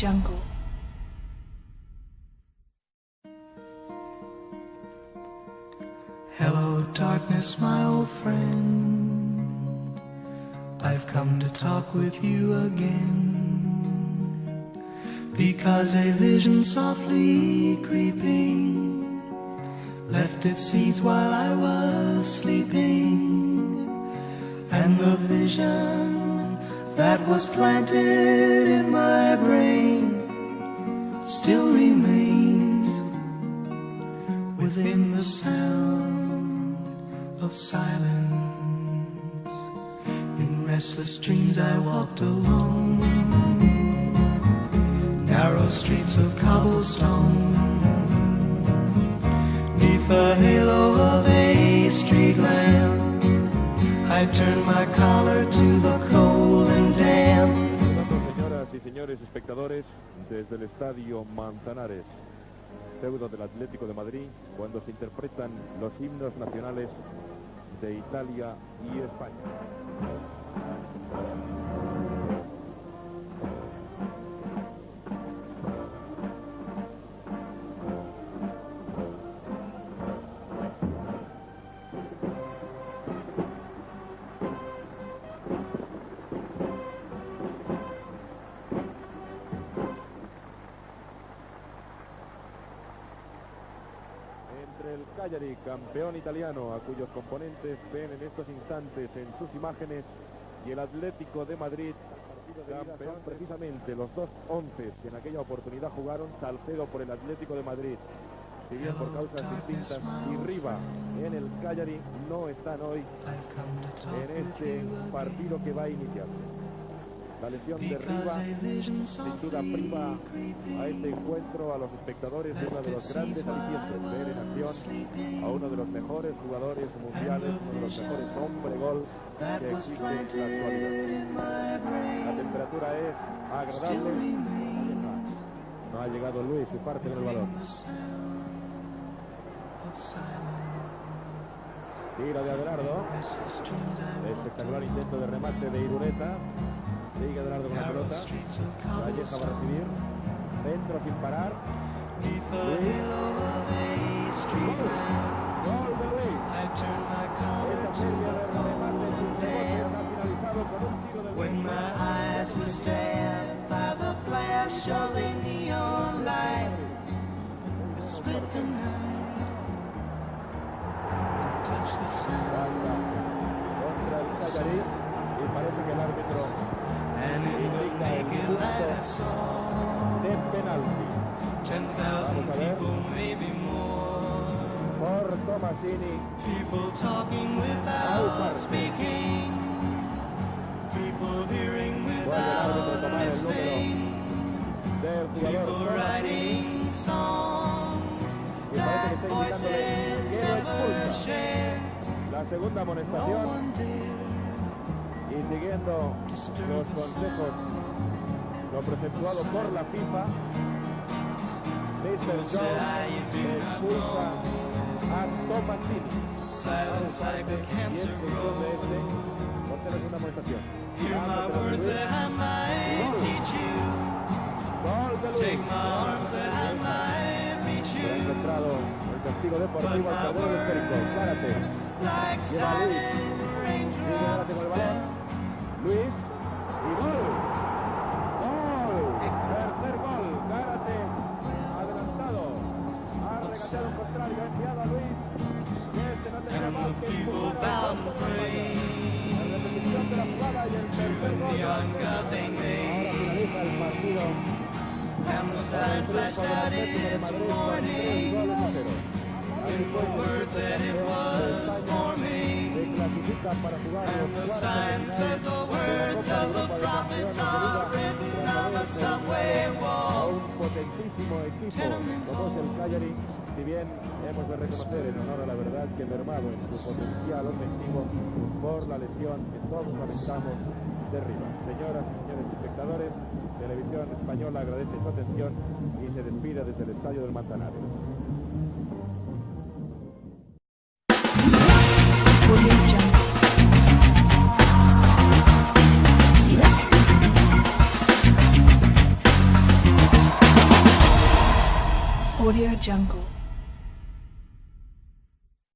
Jungle. Hello, darkness, my old friend. I've come to talk with you again, because a vision softly creeping left its seeds while I was sleeping, and the vision that was planted in my brain still remains within the sound of silence. In restless dreams I walked along narrow streets of cobblestone, neath the halo of a street lamp I turned my collar to the cold and damp. Señoras y señores espectadores, desde el Estadio Manzanares, feudo del Atlético de Madrid, cuando se interpretan los himnos nacionales de Italia y España. El Cagliari, campeón italiano, a cuyos componentes ven en estos instantes en sus imágenes, y el Atlético de Madrid, campeón precisamente, los dos 11 que en aquella oportunidad jugaron. Salcedo por el Atlético de Madrid, si bien por causas distintas, y Riva en el Cagliari no están hoy en este partido que va a iniciar. La lesión de Riva sin duda priva a este encuentro a los espectadores de uno de los grandes alicientes, ver en acción a uno de los mejores jugadores mundiales, uno de los mejores hombre-gol que existe en la actualidad. La temperatura es agradable. No ha llegado Luis y parte del balón. Tira de Adelardo. Espectacular intento de remate de Irureta. Sigue Adelardo con la pelota. Valleja va a recibir. Dentro sin parar. Luis. Gol de Luis. Esta serie de remates ha finalizado con un tiro de Luis. Contra el Cagliari, y parece que el árbitro indica el punto de penalti. Vamos a ver. Por Tomasini. Vuelve el árbitro a tomar el número del jugador. Y parece que está indicándole que lo expulsa. La segunda amonestación, y siguiendo los consejos, lo preceptuado por la FIFA, Mr. Jones expulsa a Tomasini. Vamos a ver bien función de este por tener una amonestación. Gol de Luis. Ha encontrado el castigo deportivo al carrero del esférico. Zárate. Lleva a Luis. Sigue Zárate con el balón. Luis. Y gol. Gol. Tercer gol. Zárate adelantado. Ha regateado un contrario. Ha enviado a Luis. Y este no tenía más que empujar a la repetición de la jugada y el tercer gol. Ahora finaliza el partido. And the sun flashed out into morning, in the words that it was forming, and the sign said the words of the prophets are written on the subway walls. Un potentísimo equipo como es el Cagliari, si bien hemos de reconocer en honor a la verdad que mermado en su potencial ofensivo por la lesión que todos lamentamos de Riva. Señoras y señores espectadores, Televisión Española agradece su atención y se despide desde el Estadio del Manzanares. Audio Jungle.